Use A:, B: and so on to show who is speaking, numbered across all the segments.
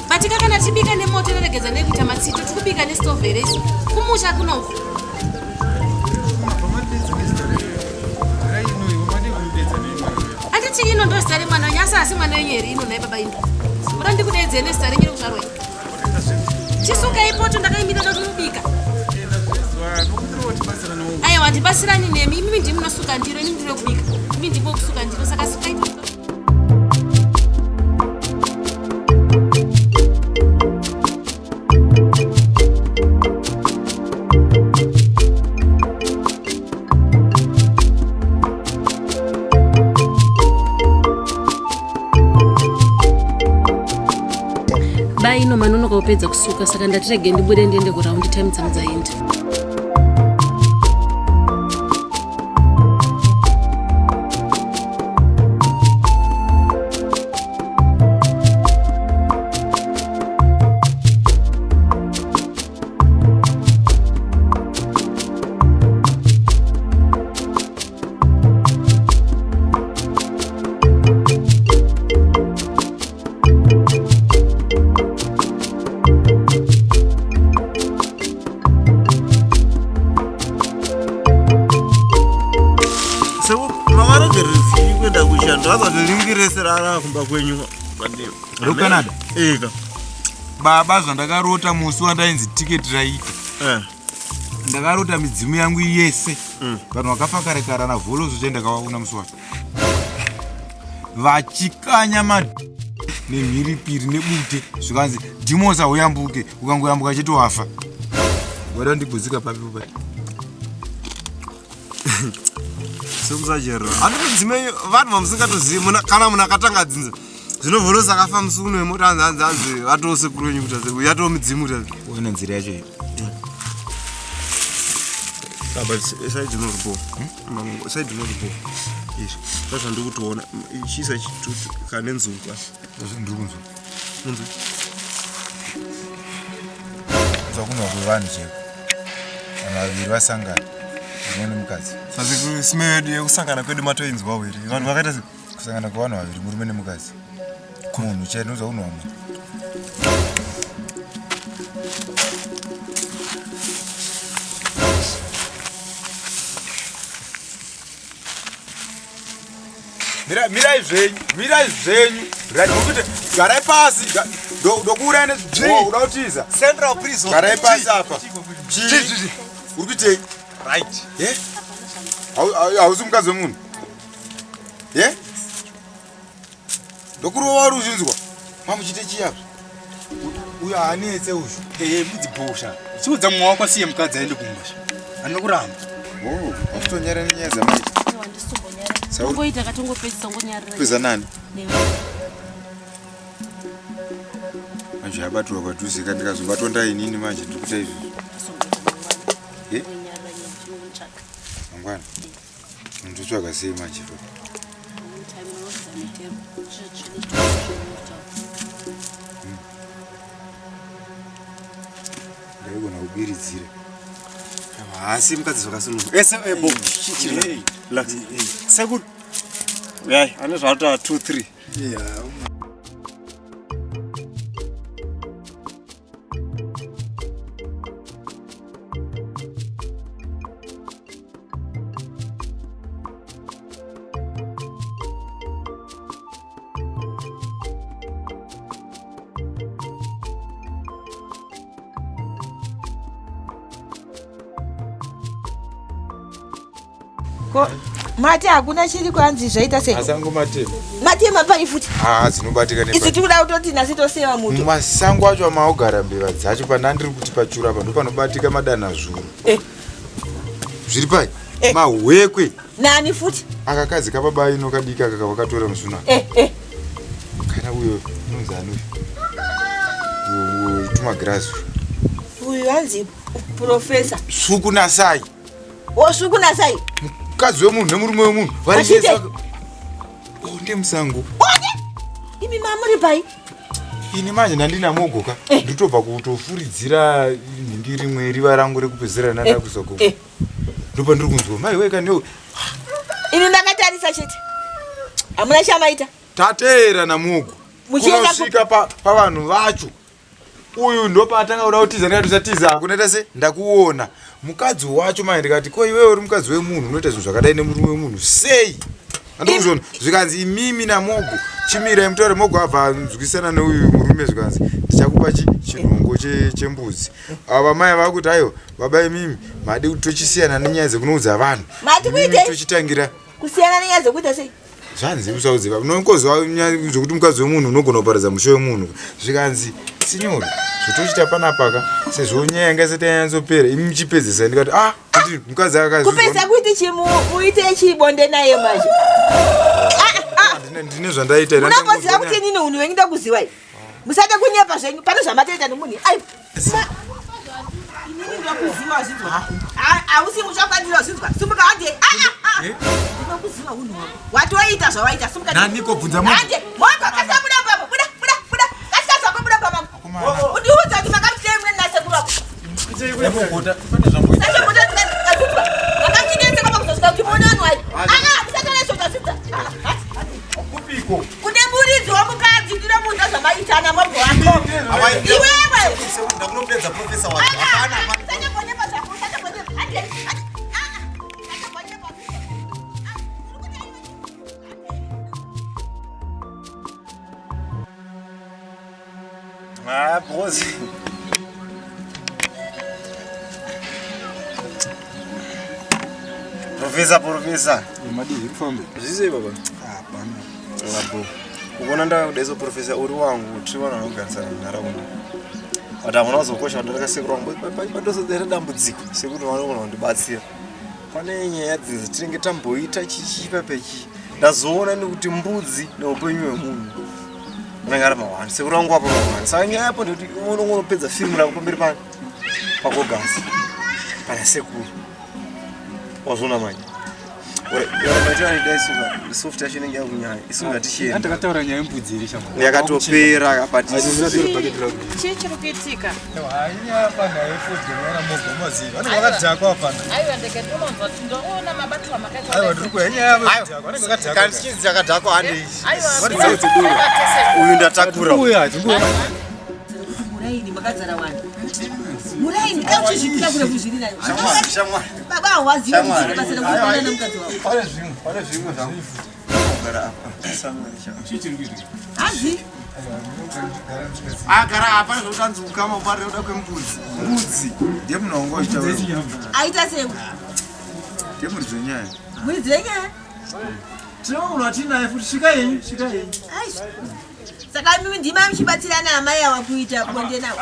A: Batika kana tibika nemoto neregeza nekuita matsito tikubika nestove resi kumusha kunoku anditi ino ndo zita remwana nyasa asi mwana wenyeri ino naye baba ino ura ndikudedze nezita renyeri kuzvarwai chisuka ipoto ndakaimira ndokumubika aiwa ndibasirani nemi imi ndimi munosuka ndiro ini ndiro kubika imi ndimo kusuka ndiro saka sukai ino manono kaupedza kusuka saka ndatirege ndibude ndiende kuraundi time dzangu dzaenda
B: kumba kwenyu
C: Canada.
B: Eka.
C: Baba zvandakarota musi wandainzi ticket raita. Ndakarota midzimu yangu yese. Vanhu vakafa kare kare na vholo zvoenda kawaona musi wacho. Vachikanya nemhiripiri nebute zvikanzi ndimosa uyambuke ukangoyambuka chete wafa. Wada ndiguzika papi papi.
B: Sokusajera. Anokudzime vanhu vamusingatozivi kana munhu akatanga dzinza. Zvinovholosa akafa musi uno wemota anzi vatose kuronyi kuti yatoo midzimu kuti
C: uone nzira yacho iyi.
B: But side dzinoripo. Side dzinoripo. Yes. Sasa ndikutoona chisa chitutu kane nzuka.
C: Sasa ndikunzwa.
B: Nzwa.
C: Zakunwa kwevanhu cheko. Vanhu vaviri vasangana. Mune mukadzi.
B: Sasa smedi yekusangana kwedu matoinzwa wiri. Vanhu vakaita
C: kusangana kwavanhu vaviri murume nemukadzi. Munhu chete uzaunwa munhu. Mirai zvenyu. Kuti garai pasi. Ndokuurai nezvizvinhu uda kutiza.
B: Central Prison.
C: Garai pasi apa.
B: Chii.
C: Uri kuitei?
B: Right.
C: Yeah? Hausi mukadzi wemunhu? Yeah? Ndokurova uri uchinzwa. Mamuchite chiyapwa. Uyo haanetse uzvo.
B: Mudzibhosha. Chiudza mumwe wako asiye mukadzi aende kumusha. Anokuramba.
C: Wachitonyara nenyaya dzamaita.
A: Ngoita katongopedzisa ngonyarira.
C: Peza nani? Manje yabatwa padhuze kandikazobatwa ndainini manje ndikuita izvi. Mangwana. Ndotsvaga sei manje po? Ndaigona kubiridzira.
B: Asi mukadzi zvakasununguka. Ese ebo. Sekuru. Yai, ane zvauta 2 3.
C: Yeah.
D: Mate hakuna chiri kwanzi zvaita sei?
C: Masango matema.
D: Matema pai futi.
C: Dzinobatika nepa.
D: Isi tikuda kutoti nasi toseva muto.
C: Masango acho amaogara mbeva dzacho panandiri kuti pachura apa ndopanobatika madana zvuru. Zviri pai? Mahwekwe.
D: Nani futi?
C: Akakadzi kababa ino kadika kakavakatora musuna. Kana uyo unonzani uyu. Tuma grass.
D: Uyu anzi professor.
C: Sukunasai.
D: Sukunasai.
C: Mukadzi wemunhu nemurume wemunhu
D: variyesa
C: onde musango.
D: Imi mamuri pai.
C: ini manje ndandina mogoka nditobva kutofuridzira nhindi rimwe riva rangu rekupedzera nanda kuzogoka ndopa ndiri kunzwa mai weka neu
D: ini ndakatarisa chete hamuna chamaita
C: tateera namogo unosvika pavanhu vacho uyu ndopatanga kuda kutiza ndikatiza kunoita se ndakuona mukadzi wacho mai ndikati ko iwewe uri mukadzi wemunhu unoita zvinhu zvakadai nemurume wemunhu sei andikuzvona zvikanzi imimi namogo chimirai mutaure mogo abva anzwisana neuyu murume zvikanzi ndichakupa chinhongo chembudzi ava mai vakuti aiwa baba imimi madi kuti tochisiyanana nenyaya dzekunoudza vanhu tochitangira
D: kusiyana nenyaya dzekuita sei
C: zvanzi usauziva unongoziva nyaya dzokuti mukadzi wemunhu unogona kuparadza musho wemunhu zvikanzi sinyori zvotochita panapaka sezvo nyaya yanga isati yanyatsopera imi muchipedzisa ndikati kuti mukadzi
D: kupedza kuti chimuite chibonde naye manje
C: ndine zvandaita
D: unomboziva kuti nini unhu wengida kuziva i musade kunyepa zvenyu pano zvamatoita nemunhu ai inini ndokuziva zvinzwa hausi muchakwanisa zvinzwa sumuka hande ndinokuziva unhu wako watoita zvawaita sumuka
C: naniko
D: hande moko kasabuda pamo buda kasazvako buda pamamo undiudza kuti makamutei mune nasekuru wako sachobuda tikazvinzwa makamchinese koma kuzosvika kuti muone vanhu vai musatonesvotazvidza kune muridzi womukadzi ndinomuudza zvamaitana mobho wako iwewe
B: ndakunopedza profesa bosi profesa
C: madii kufambe
B: zvise baba hapana labo ukona ndakudaiso profesa uri wangu tirivana vanogarisana munharaunda but hamuna kuzokosha ndakasekuru wangu padosodera dambudziko sekuti vanogona kundibatsira pane nyaya dzinzi tinenge tamboita chichipa pechi ndazoona nekuti mbudzi neupenyu hwemunhu unenge ari mahwani sekuru wangu apa mahwani saka nyaya yapo ndekuti unongonopedza firimu rako pamberi pakogasi pana sekuru wazvona manje soft yacho inenge yakunyanya isingaticheni
C: ndakataura nyaya yembudzi iri shamwari
B: yakatopera
A: chii chiri kuitika
C: hainyaya pana yefodhonera mogomaziva vanenge vakadzakwa apana
A: aiwa ndeketinomva kuti ndoona mabatwa makaita
C: aiwa ndiri kuhanyaya vanenge vakadzakwa
B: kana chii chakadzakwa hande ichi
A: aiwa
B: uyu ndatakura
D: muraini makadzara vanhu muraini kauchizvitika kure kuzvirina baba hawaziva kuti basa rekufana nemukadzi wavo
B: pane zvimwe zvakugara apa
D: hazi
B: agara apa zvotanzi ukama uparira kuda kwembudzi
C: ndemunongo
D: aita sei
C: ndemuridzi wenyaya
D: muridzi wenyaya
C: tinomunhu atinaye futi svikayenyu
D: saka mimi ndima muchibatsirana amai ava kuita bonde navo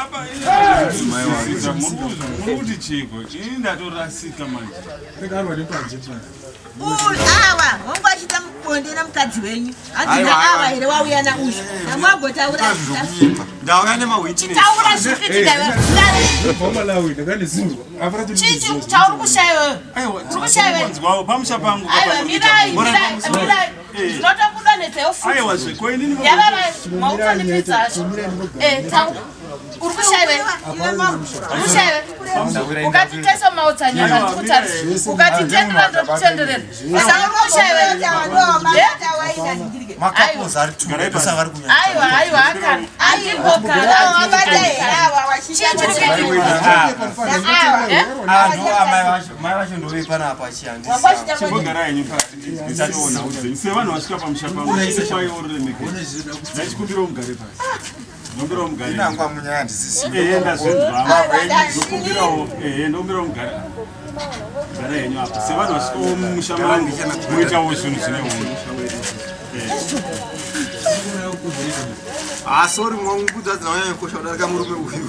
E: muruti chiko ini ndatorasika manje
D: ava wangu achita bonde namukadzi wenyu hanzina ava here wauya nauyu namwagotaura
B: ndauya nemawitness
D: taura zvikuitika chichi chauri kushayiwewe uri kushayiwewe
E: pamusha pangu
D: aiwa mirai zvinotokuda netseofuti
E: aiwa zvekoinini
D: yavava mautonipidza hacho uri kushayiwewe ukatitesa mautsanyama ndikutarisa ukatitendera ndokutenderera saka uri kushayiwewe
B: makapoza ari tusa vari kunyanya
D: aiwa akana aimbokana
B: mai vacho ndovei panapa
E: chibogara yenyu paatiiona udzenyu sevanhu vasvika pamusha pangu chikwaioremeke ndachikumbira mugare pasi ndombirawo mugare
C: inangwa munyaya ndisisi
E: ndazvenzwakumbirawo ndombirawo mugare gara yenyu apa sevanhu vasvikawo mumusha mangu muitawo zvinhu zvine unhu
B: sori mwangudza dzinanyanya kukosha kudarika murume uyu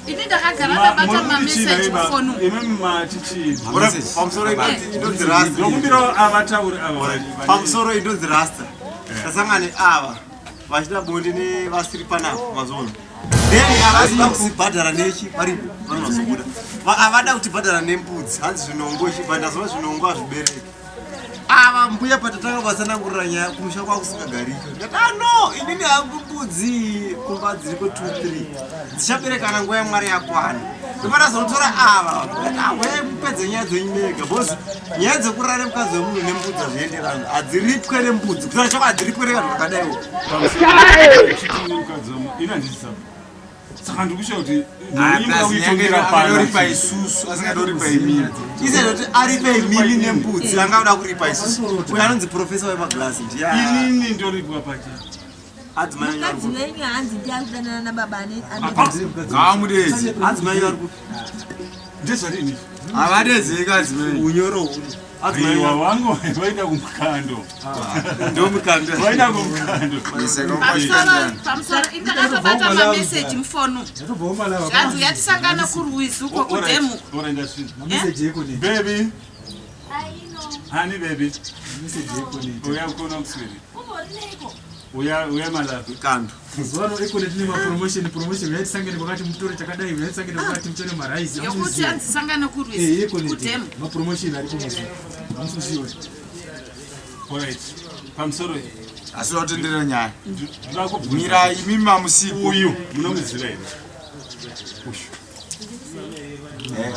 A: ini ndakagara ndabata mameseji kufonu
E: imimi matichi
B: pamusoro inonzi rasta
E: ndokumbirawo avatauri ava
B: pamusoro inonzi rasta tasangane ava vachida bonde nevasiri panapa mazono then havasida kusibhadhara nechi varipo vanozobuda havada kutibhadhara nembudzi hanzi zvinongo chibva ndazova zvinongo hazvibereki ava mbuya patatanga vasanangurira nyaya kumusha kwakusingagarika no inini hangu mbudzi kumba dziri ku2-3 dzichaberekana nguva yamwari yakwana ndopatazonotora ava we mupedze nyaya dzenyu mega bhosi nyaya dzekurara mukadzi wemunhu nembudzi hazvienderana hadziripwe nembudzi kusana chako hadziripwe nekanhu kakadaiwo
E: saka ndikusha kuti
C: aripa isusu asingadoripa imini
B: izezoti aripe imini nembudzi angauda kuripa isusu uyo anonzi profesa wemaglasi
E: inini ndoripwa pacha
D: mukadzi wenyu hanzi ndiakudanana nababa
C: haamudezi
B: adzimai vari
E: ndezvarini
C: havadezi kadzi wenyu
B: unyoro huri
E: aiwa vangu vaida kumukando
B: ndomukando
E: vaida kumukando
A: pamusoro indakatobata mameseji mufonu zvanzi yatisangana kurwizuko kudhemu
E: bebi hani bebi uya kona kusweri uya malapi
B: kando
F: Zoro iko netini promotion yatisangane wakati mtoro chakadai yatisangane wakati mchone maraisi
A: yokuti anzisangane kurwizuko kudhemu
F: promotion aripo muzi amususiwe
E: alright pamusoro
C: asinotenderera nyaya mira imi mamusiku
E: uyu munomuzira here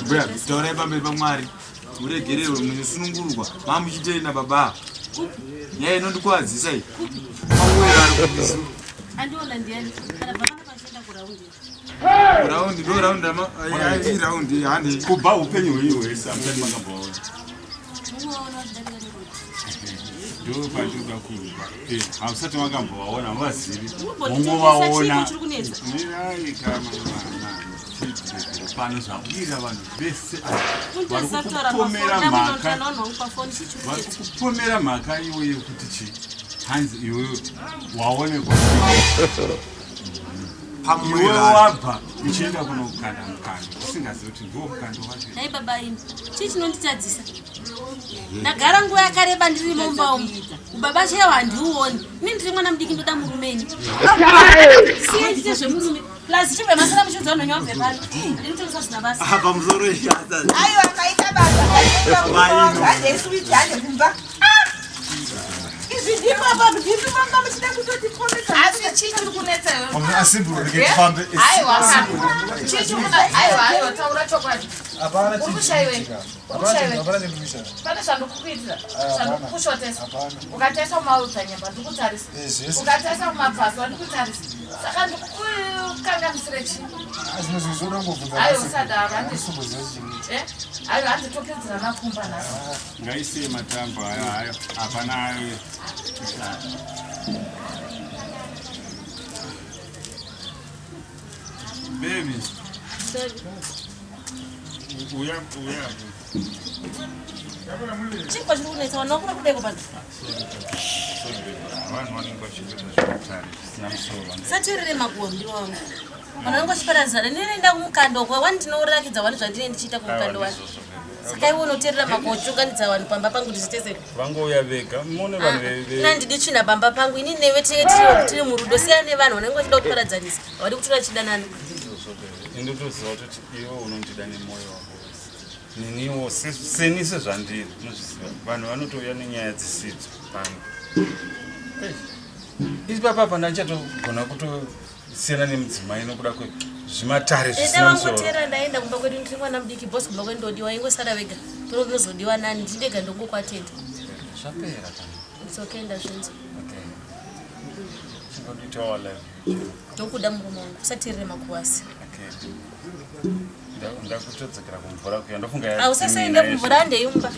C: buya taurai pamberi pamwari muregerewe munosunungurwa mamuchitei nababa nyaya inondikuadzisa iyi mamuwera ari kubisi
A: andiona ndiani kana baba pachenda kuraundi
C: raundi ndo raundi iraundi handi
E: kubva upenyu hwenyu hwese amusati makamboona ndo pandinoda kuva hamusati makambovaona havazivi mungovaona mirai kama pano zvabwira vanhu vese vari kukupomera mhaka iwe yekuti chi hanzi iwewe waonekwa iwe wabva uchienda kunokanda mukando usingazivi kuti ndiwo mukando wacho.
A: Hai baba imi chii chinonditadzisa ndagara nguva yakareba ndiri mumba umu baba chaiwo handiuoni ini ndiri mwana mudiki ndoda murumeni siye ndite zvemurume plus chibva masara muchiudza unhu nyabve pano ndinotoisa zvina basa
B: pamusoro
D: aiwa kaita basa hadeswiti hade kumba izvi ndipapa ndipipamba muchida kutotikomeka
A: asi chii chiri kunetsayo
B: asimbulekefambe
A: aiwa taura chokwadi urikushaiwe pane zvandokukuitira zvandokukushotesa ukatesa kumaudza nyamba ndikutarisa ukatesa kumabvaso andikutarisa saka ndikukanganisire chii aiwa usadaro aiwa handitopedzera nakumba nasi
E: ngaisiye matambo hayo hapana ayo bebi uya
A: chikwa chiri kunetsa vana vakuna kudeko pano
E: vanhu vanenge vachikuita zvekutari zvisina musoro
A: satirire magondi wangu vana vanenge vachiparadzana ndinoenda kumukando kwa wani ndinorakidza wani zvandine ndichiita kumukando wani saka iwe unoteerera magondi unganidza vanhu pamba pangu ndichitezera
E: vangouya vega mone vanhu
A: ina ndidi tsvina pamba pangu ini neve tiri murudo siyana nevanhu vanenge vachida kutiparadzanisa havadi kutora chidanana
E: indotoziva kuti iwe unondida nemwoyo wako niniwo seni sezvandiri unozviziva vanhu vanotouya nenyaya dzisidzo pano isi papapa ndandichatogona kutosiyana nemudzimai nokuda kwezvimatare zvisina musoro
A: ndavangotera ndaenda kumba kwedu ndiri mwana mudiki bhosi kumba kwedu ndodiwa ingosara vega tono ndinozodiwa nani ndindega ndongokwatenda
E: zvapera kana
A: ndizokenda zvinzo
E: chingoditawo live
A: ndokuda murume wangu usatirire makuwasi
E: ndakutodzokera kumvura kuya ndofunga
A: ausasaenda kumvura ndeimba